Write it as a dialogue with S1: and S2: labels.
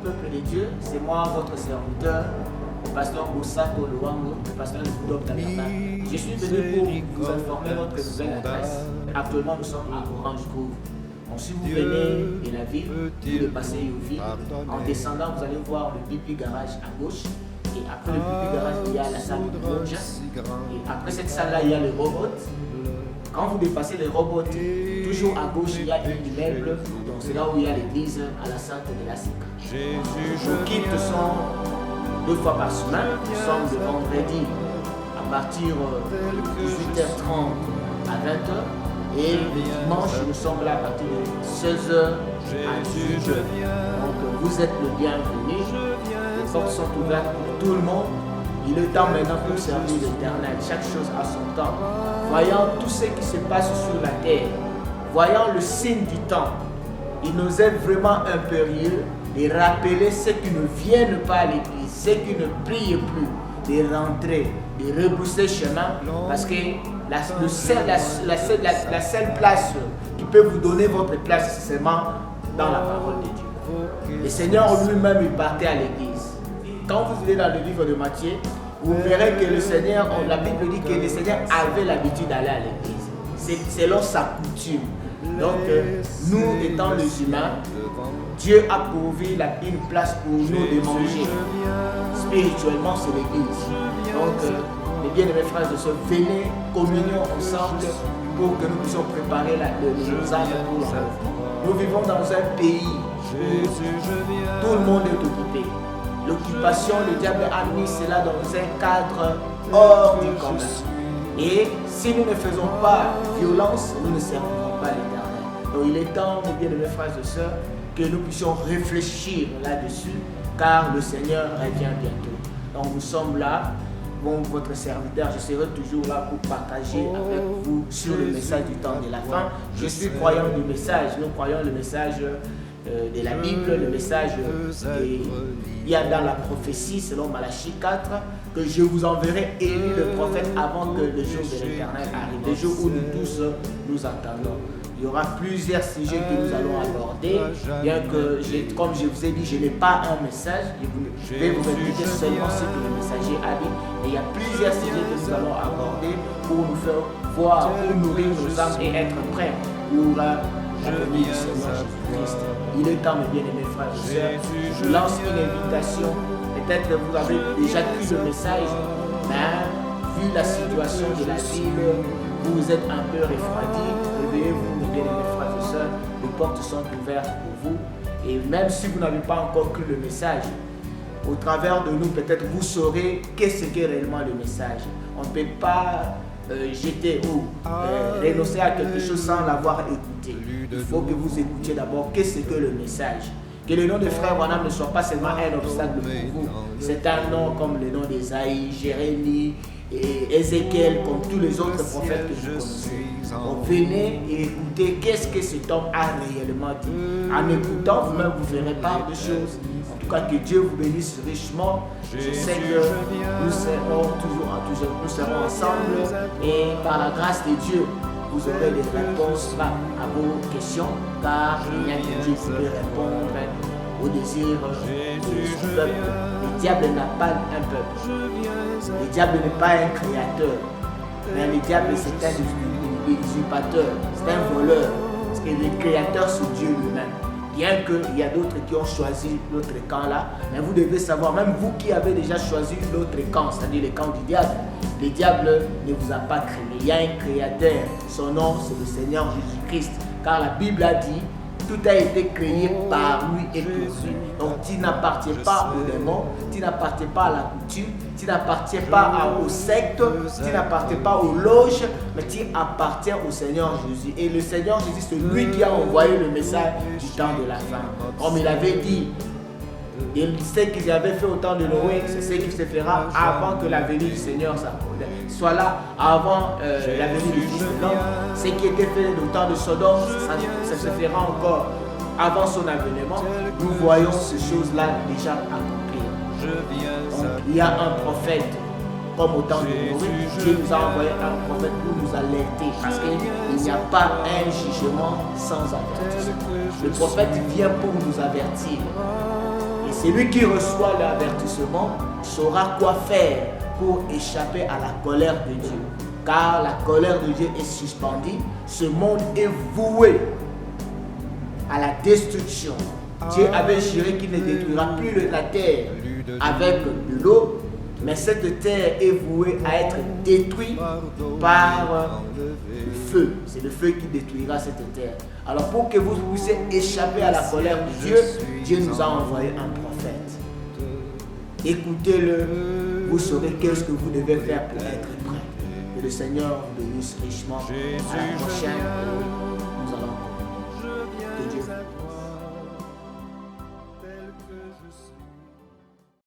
S1: peuple de Dieu, c'est moi, votre serviteur, le pasteur Osako Luango, le pasteur de Boudok Tabernacle. Je suis venu pour vous informer votre nouvelle adresse. Actuellement, nous sommes à Orange Grove. Donc, si vous venez de la ville, vous dépassez Youville, en descendant, vous allez voir le BP Garage à gauche. Et après le BP Garage, il y a la salle de rouge. Et après cette salle-là, il y a le robot. Quand vous dépassez les robots, toujours à gauche, il y a un immeuble. Donc c'est là où il y a l'église à la Sainte de la Sica. Nos cultes sont 2 fois par semaine. Nous sommes le vendredi à partir de 18h30 à 20h. Et le dimanche, nous sommes là à partir de 16h à 18h. Donc vous êtes le bienvenu. Les portes sont ouvertes pour tout le monde. Il est temps maintenant pour servir l'Éternel. Chaque chose a son temps. Voyant tout ce qui se passe sur la terre, voyant le signe du temps, il nous est vraiment impérieux de rappeler ceux qui ne viennent pas à l'église, ceux qui ne prient plus, de rentrer, de rebrousser chemin, parce que la seule place qui peut vous donner votre place, c'est seulement dans la parole de Dieu. Le Seigneur lui-même, il partait à l'église. Quand vous allez dans le livre de Matthieu, vous verrez que le Seigneur, la Bible dit que le Seigneur avait l'habitude d'aller à l'église. C'est selon sa coutume. Donc, nous étant les humains, Dieu a pourvu une place pour nous de manger. Spirituellement, c'est l'église. Donc, mes bien-aimés frères et sœurs, venez, communion ensemble pour que nous puissions préparer nos âmes pour l'enfant. Nous vivons dans un pays où tout le monde est occupé. L'occupation, le diable a mis cela dans un cadre hors du commun. Et si nous ne faisons pas violence, nous ne servirons pas l'Éternel. Donc il est temps, mes bien-aimés frères et sœurs, que nous puissions réfléchir là-dessus, car le Seigneur revient bientôt. Donc nous sommes là, bon, votre serviteur, je serai toujours là pour partager avec vous sur le message du temps de la fin. Je suis croyant du message, nous croyons le message de la Bible, le message il y a dans la prophétie selon Malachie 4 que je vous enverrai Élie le prophète avant que le jour de l'Éternel arrive, le jour où nous tous nous attendons. Il y aura plusieurs sujets que nous allons aborder, bien que, comme je vous ai dit, je n'ai pas un message, je vais vous répéter seulement ce que le messager a dit, mais il y a plusieurs sujets que nous allons aborder pour nous faire voir, pour nourrir nos âmes et être prêts pour la venue du Seigneur Jésus-Christ. Il est temps, mes bien-aimés frères et sœurs, je lance une invitation. Peut-être que vous avez déjà vu le message, mais vu la situation de la ville, vous êtes un peu refroidi. Réveillez-vous, mes bien-aimés frères et sœurs, les portes sont ouvertes pour vous. Et même si vous n'avez pas encore cru le message, au travers de nous, peut-être vous saurez qu'est-ce qu'est réellement le message. On ne peut pas jeter ou renoncer à quelque chose sans l'avoir écouté. Il faut que vous écoutiez d'abord qu'est-ce que le message. Que le nom de frère Branham ne soit pas seulement un obstacle pour vous. C'est un nom comme le nom d'Ésaïe, Jérémie et Ézéchiel, comme tous les autres prophètes que vous connaissez. Donc venez et écoutez qu'est-ce que cet homme a réellement dit. En écoutant, vous-même vous verrez part de choses. En tout cas, que Dieu vous bénisse richement. Je sais que nous serons ensemble et par la grâce de Dieu, vous aurez des réponses à vos questions, car il n'y a que Dieu qui peut répondre aux désirs de son peuple. Le diable n'a pas un peuple. Le diable n'est pas un créateur. Mais le diable, c'est un usurpateur, c'est un voleur. Parce que le créateur, c'est Dieu lui-même. Bien qu'il y a d'autres qui ont choisi l'autre camp là, mais vous devez savoir, même vous qui avez déjà choisi l'autre camp, c'est-à-dire le camp du diable, le diable ne vous a pas créé. Il y a un créateur, son nom c'est le Seigneur Jésus-Christ, car la Bible a dit, tout a été créé par lui et pour lui. Donc tu n'appartiens pas aux démons, tu n'appartiens pas à la coutume, tu n'appartiens pas aux sectes, tu n'appartiens pas aux loges, mais tu appartiens au Seigneur Jésus. Et le Seigneur Jésus, c'est lui qui a envoyé le message du temps de la fin. Comme il avait dit, il sait qu'il avait fait au temps de Noé, c'est ce qui se fera avant que la venue du Seigneur soit là, avant la venue du Fils de l'homme. Ce qui était fait au temps de Sodome, ça se fera encore avant son avènement. Nous voyons ces choses-là déjà accomplir. Donc, il y a un prophète, comme au temps de Noé, Dieu nous a envoyé un prophète pour nous alerter, parce qu'il n'y a pas un jugement sans avertissement. Le prophète vient pour nous avertir. celui qui reçoit l'avertissement saura quoi faire pour échapper à la colère de Dieu. Car la colère de Dieu est suspendue. Ce monde est voué à la destruction. Dieu avait juré qu'il ne détruira plus la terre avec de l'eau, mais cette terre est vouée à être détruite par le feu. C'est le feu qui détruira cette terre. Alors pour que vous puissiez échapper à la colère de Dieu, Dieu nous a envoyé un prophète. Écoutez-le, vous saurez qu'est-ce que vous devez faire pour être prêt. Que le Seigneur vous bénisse richement. À la prochaine, nous allons